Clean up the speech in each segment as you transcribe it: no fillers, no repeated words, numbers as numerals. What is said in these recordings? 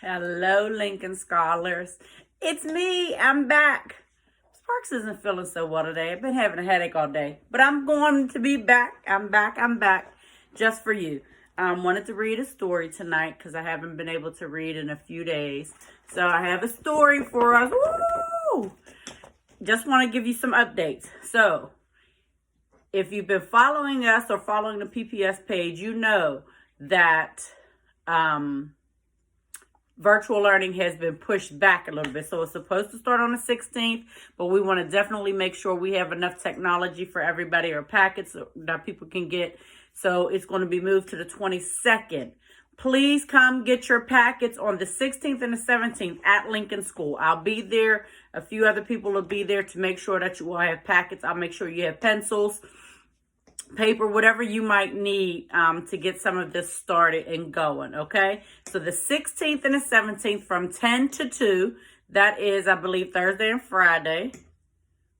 Hello, Lincoln Scholars. It's me. I'm back. Sparks isn't feeling so well today. I've been having a headache all day, but I'm going to be back. I'm back just for you. Wanted to read a story tonight because I haven't been able to read in a few days. So I have a story for us. Woo! Just want to give you some updates. So if you've been following us or following the PPS page, you know that virtual learning has been pushed back a little bit. So it's supposed to start on the 16th, but we want to definitely make sure we have enough technology for everybody or packets that people can get. So it's going to be moved to the 22nd. Please come get your packets on the 16th and the 17th at Lincoln School. I'll be there. A few other people will be there to make sure that you all have packets. I'll make sure you have pencils, paper, whatever you might need to get some of this started and going, okay? So the 16th and the 17th from 10 to 2, that is, I believe, Thursday and Friday,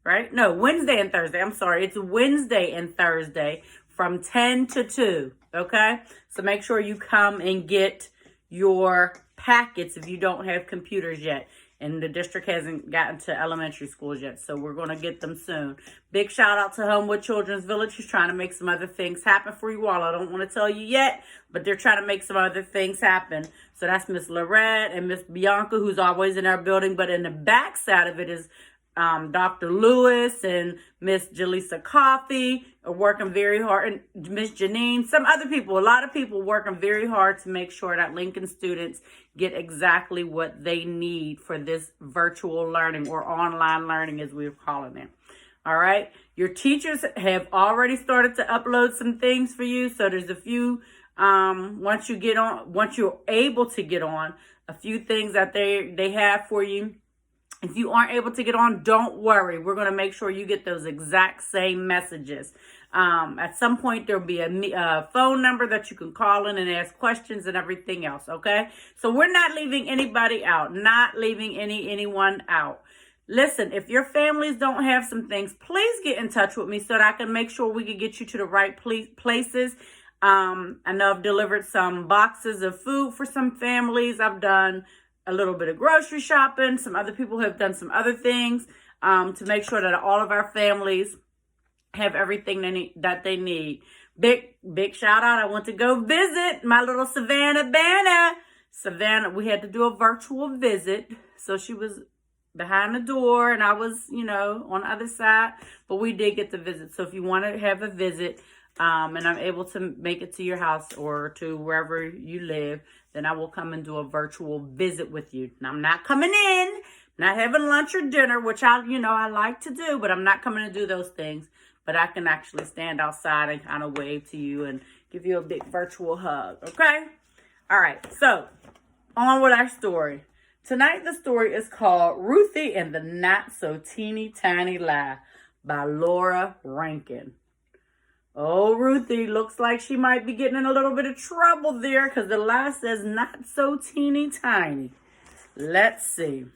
right? No, Wednesday and Thursday. I'm sorry. It's Wednesday and Thursday from 10 to 2, okay? So make sure you come and get your packets if you don't have computers yet. And the district hasn't gotten to elementary schools yet, so we're going to get them soon. Big shout out to Homewood Children's Village, who's trying to make some other things happen for you all. I don't want to tell you yet, but they're trying to make some other things happen. So that's Miss Lorette and Miss Bianca, who's always in our building. But in the back side of it is Dr. Lewis and Miss Jaleesa Coffee are working very hard, and Miss Janine, some other people, a lot of people working very hard to make sure that Lincoln students get exactly what they need for this virtual learning or online learning, as we're calling it. All right. Your teachers have already started to upload some things for you. So there's a few, once you're able to get on, a few things that they have for you. If you aren't able to get on, don't worry. We're going to make sure you get those exact same messages. At some point, there'll be a phone number that you can call in and ask questions and everything else, okay? So we're not leaving anybody out, not leaving anyone out. Listen, if your families don't have some things, please get in touch with me so that I can make sure we can get you to the right places. I know I've delivered some boxes of food for some families. I've done a little bit of grocery shopping. Some other people have done some other things to make sure that all of our families have everything that they need. Big shout out. I went to go visit my little Savannah Banner. Savannah, we had to do a virtual visit. So she was behind the door and I was, on the other side. But we did get to visit. So if you want to have a visit, and I'm able to make it to your house or to wherever you live, then I will come and do a virtual visit with you. Now, I'm not coming in, not having lunch or dinner, which I like to do, but I'm not coming to do those things. But I can actually stand outside and kind of wave to you and give you a big virtual hug, okay? All right, so on with our story. Tonight, the story is called Ruthie and the Not So Teeny Tiny Lie by Laura Rankin. Oh, Ruthie looks like she might be getting in a little bit of trouble there because the lie says not so teeny tiny. Let's see.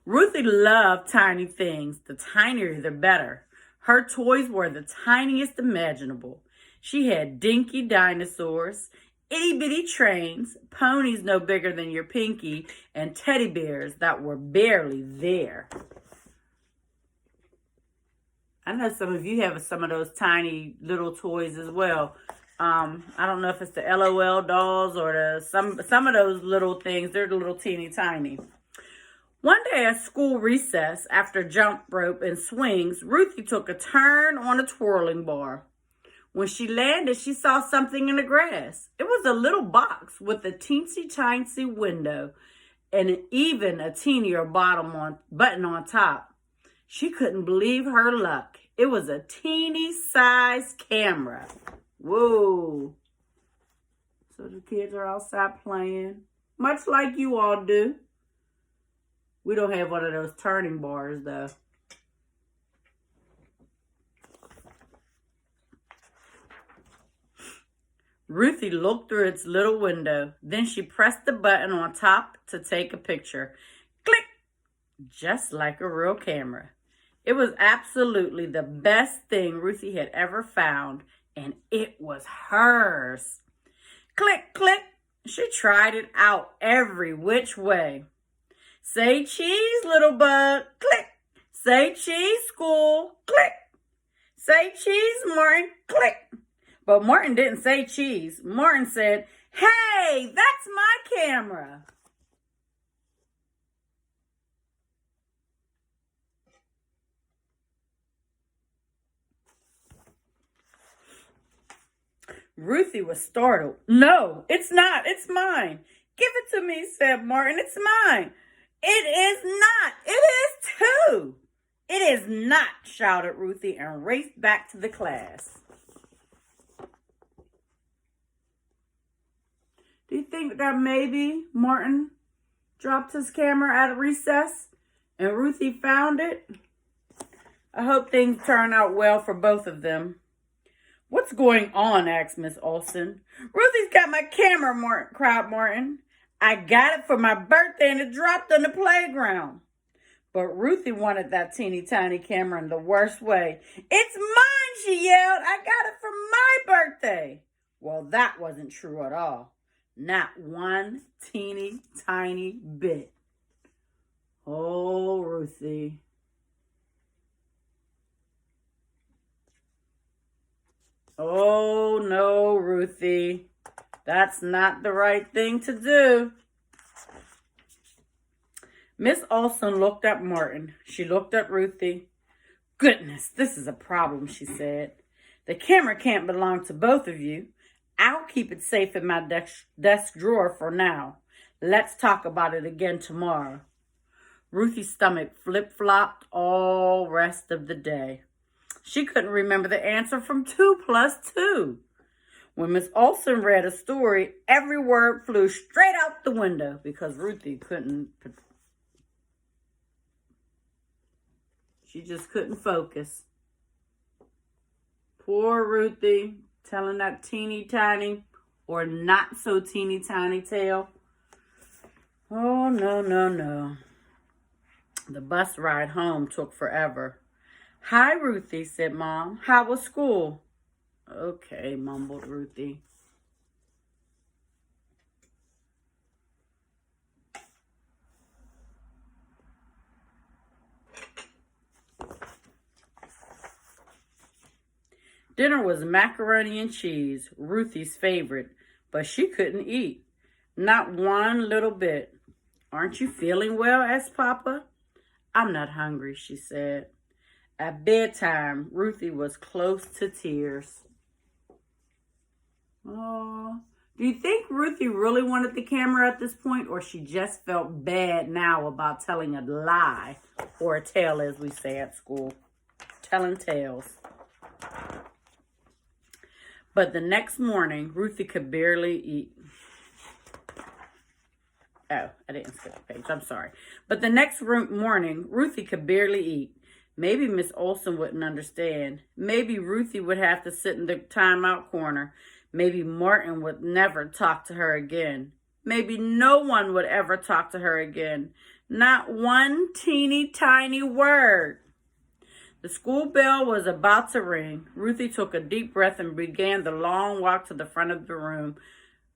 Ruthie loved tiny things. The tinier, the better. Her toys were the tiniest imaginable. She had dinky dinosaurs, itty-bitty trains, ponies no bigger than your pinky, and teddy bears that were barely there. I know some of you have some of those tiny little toys as well. I don't know if it's the LOL dolls or some of those little things. They're the little teeny tiny. One day at school recess, after jump rope and swings, Ruthie took a turn on a twirling bar. When she landed, she saw something in the grass. It was a little box with a teensy-tiny window and even a teenier button on top. She couldn't believe her luck. It was a teeny-sized camera. Whoa. So the kids are outside playing, much like you all do. We don't have one of those turning bars, though. Ruthie looked through its little window. Then she pressed the button on top to take a picture. Click! Just like a real camera. It was absolutely the best thing Ruthie had ever found, and it was hers. Click, click, She tried it out every which way. Say cheese, little bug, click. Say cheese, school, click. Say cheese, Martin, click. But Martin didn't say cheese. Martin said, hey, that's my camera. Ruthie was startled. No, it's not. It's mine. Give it to me, said Martin. It's mine. It is not. It is too. It is not, shouted Ruthie and raced back to the class. Do you think that maybe Martin dropped his camera at a recess and Ruthie found it? I hope things turn out well for both of them. What's going on? Asked Miss Olson. Ruthie's got my camera, cried Martin. I got it for my birthday and it dropped on the playground. But Ruthie wanted that teeny tiny camera in the worst way. It's mine, she yelled. I got it for my birthday. Well, that wasn't true at all. Not one teeny tiny bit. Oh, Ruthie. Oh, no, Ruthie. That's not the right thing to do. Miss Olson looked at Martin. She looked at Ruthie. Goodness, this is a problem, she said. The camera can't belong to both of you. I'll keep it safe in my desk drawer for now. Let's talk about it again tomorrow. Ruthie's stomach flip-flopped all rest of the day. She couldn't remember the answer from 2 + 2. When Miss Olson read a story, every word flew straight out the window because Ruthie couldn't. She just couldn't focus. Poor Ruthie, telling that teeny tiny or not so teeny tiny tale. Oh, no, no, no. The bus ride home took forever. Hi, Ruthie, said Mom. How was school? Okay, mumbled Ruthie. Dinner was macaroni and cheese, Ruthie's favorite, but she couldn't eat. Not one little bit. Aren't you feeling well? Asked Papa. I'm not hungry, she said. At bedtime, Ruthie was close to tears. Oh, do you think Ruthie really wanted the camera at this point, or she just felt bad now about telling a lie, or a tale, as we say at school, telling tales? But the next morning, Ruthie could barely eat. Oh, I didn't skip the page. I'm sorry. But the next morning, Ruthie could barely eat. Maybe Miss Olson wouldn't understand. Maybe Ruthie would have to sit in the timeout corner. Maybe Martin would never talk to her again. Maybe no one would ever talk to her again. Not one teeny tiny word. The school bell was about to ring. Ruthie took a deep breath and began the long walk to the front of the room,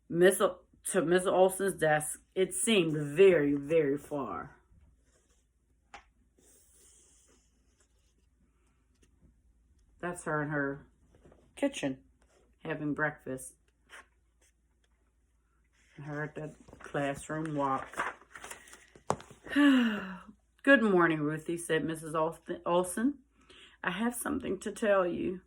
to Miss Olson's desk. It seemed very, very far. That's her in her kitchen, having breakfast. Her at the classroom walk. Good morning, Ruthie, said Mrs. Olson. I have something to tell you,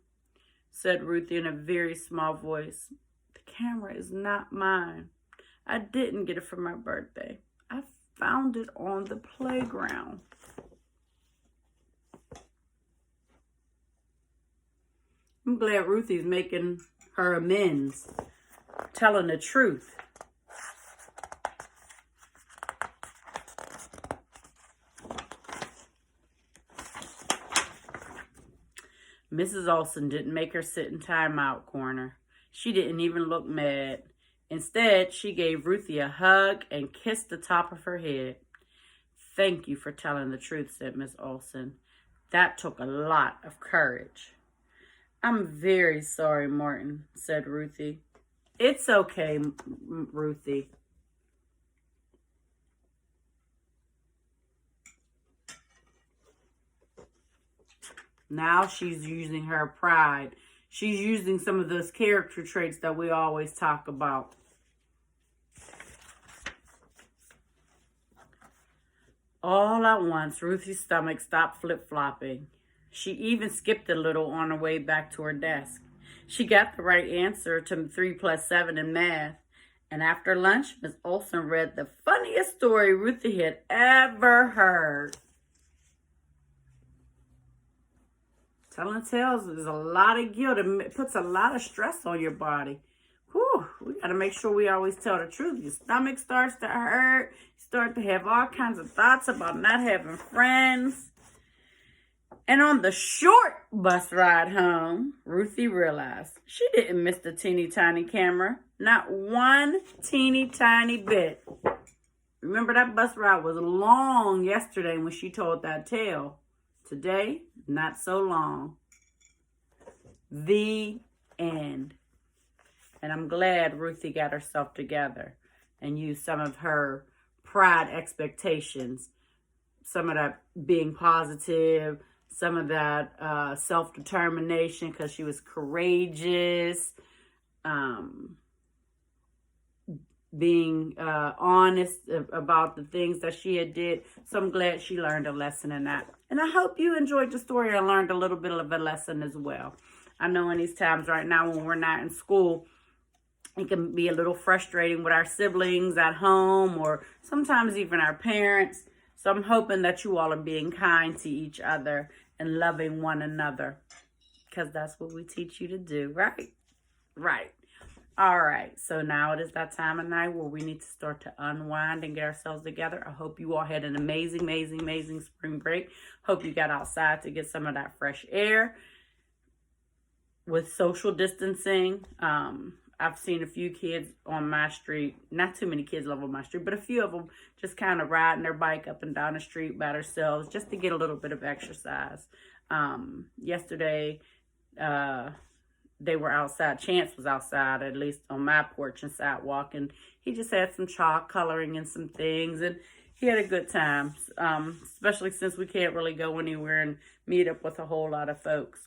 said Ruthie in a very small voice. The camera is not mine. I didn't get it for my birthday. I found it on the playground. I'm glad Ruthie's making her amends, telling the truth. Mrs. Olson didn't make her sit in timeout corner. She didn't even look mad. Instead, she gave Ruthie a hug and kissed the top of her head. Thank you for telling the truth, said Miss Olson. That took a lot of courage. I'm very sorry, Martin, said Ruthie. It's okay, Ruthie. Now she's using her pride. She's using some of those character traits that we always talk about. All at once, Ruthie's stomach stopped flip-flopping. She even skipped a little on her way back to her desk. She got the right answer to 3 plus 7 in math. And after lunch, Miss Olson read the funniest story Ruthie had ever heard. Telling tales is a lot of guilt. It puts a lot of stress on your body. Whew, we got to make sure we always tell the truth. Your stomach starts to hurt. You start to have all kinds of thoughts about not having friends. And on the short bus ride home, Ruthie realized she didn't miss the teeny tiny camera. Not one teeny tiny bit. Remember, that bus ride was long yesterday when she told that tale. Today, not so long. The end. And I'm glad Ruthie got herself together and used some of her pride expectations, some of that being positive, some of that self-determination because she was courageous, being honest about the things that she had did. So I'm glad she learned a lesson in that. And I hope you enjoyed the story and learned a little bit of a lesson as well. I know in these times right now when we're not in school, it can be a little frustrating with our siblings at home or sometimes even our parents. So I'm hoping that you all are being kind to each other and loving one another because that's what we teach you to do, right? Right. All right, so now it is that time of night where we need to start to unwind and get ourselves together. I hope you all had an amazing, amazing, amazing spring break. Hope you got outside to get some of that fresh air with social distancing. I've seen a few kids on my street, not too many kids live on my street, but a few of them just kind of riding their bike up and down the street by themselves just to get a little bit of exercise. Yesterday, they were outside. Chance was outside, at least on my porch and sidewalk, and he just had some chalk coloring and some things, and he had a good time, especially since we can't really go anywhere and meet up with a whole lot of folks.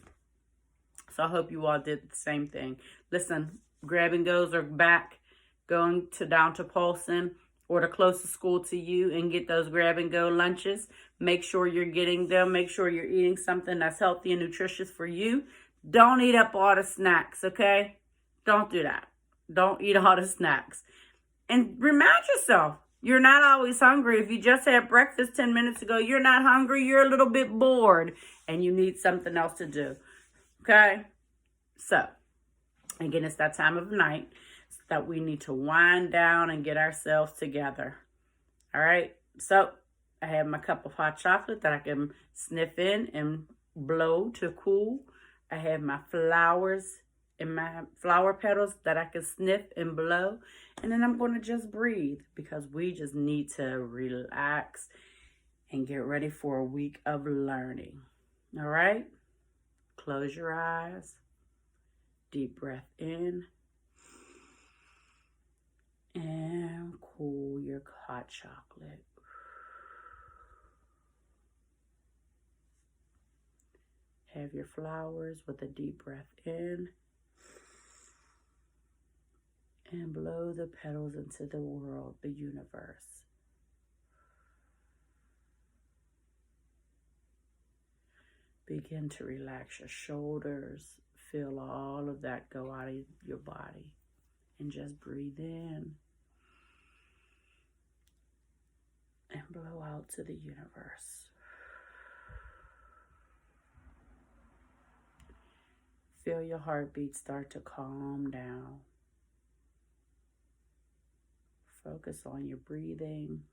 So I hope you all did the same thing. Listen, grab and goes are back, going to down to Paulson or the closest school to you and get those grab and go lunches. Make sure you're getting them. Make sure you're eating something that's healthy and nutritious for you. Don't eat up all the snacks, okay? Don't do that. Don't eat all the snacks. And remind yourself, you're not always hungry. If you just had breakfast 10 minutes ago, you're not hungry. You're a little bit bored and you need something else to do, okay? So, again, it's that time of night that we need to wind down and get ourselves together, all right? So, I have my cup of hot chocolate that I can sniff in and blow to cool. I have my flowers and my flower petals that I can sniff and blow. And then I'm going to just breathe because we just need to relax and get ready for a week of learning. All right? Close your eyes. Deep breath in. And cool your hot chocolate. Have your flowers with a deep breath in and blow the petals into the world, the universe. Begin to relax your shoulders. Feel all of that go out of your body and just breathe in and blow out to the universe. Feel your heartbeat start to calm down. Focus on your breathing.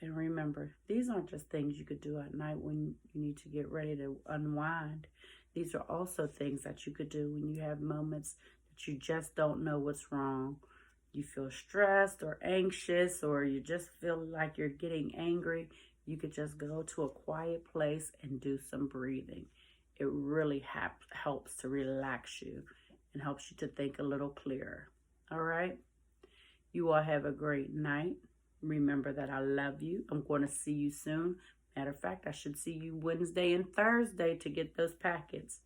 And remember, these aren't just things you could do at night when you need to get ready to unwind. These are also things that you could do when you have moments that you just don't know what's wrong. You feel stressed or anxious, or you just feel like you're getting angry. You could just go to a quiet place and do some breathing. It really helps to relax you and helps you to think a little clearer. All right? You all have a great night. Remember that I love you. I'm going to see you soon. Matter of fact, I should see you Wednesday and Thursday to get those packets.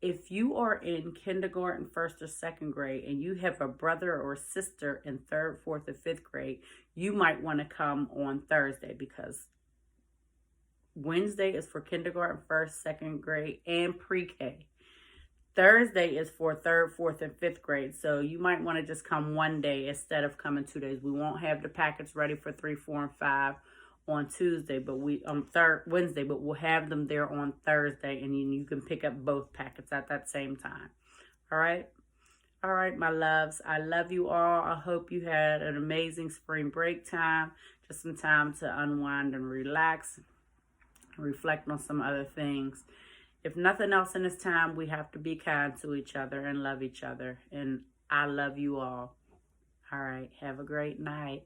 If you are in kindergarten, first or second grade, and you have a brother or sister in third, fourth, or fifth grade, you might want to come on Thursday, because Wednesday is for kindergarten, first, second grade, and pre-K. Thursday is for third, fourth, and fifth grade. So you might want to just come one day instead of coming 2 days. We won't have the packets ready for 3, 4, and 5 on Tuesday, but Wednesday, but we'll have them there on Thursday, and you can pick up both packets at that same time. All right? All right, my loves. I love you all. I hope you had an amazing spring break time. Just some time to unwind and relax and reflect on some other things. If nothing else in this time, we have to be kind to each other and love each other. And I love you all. All right. Have a great night.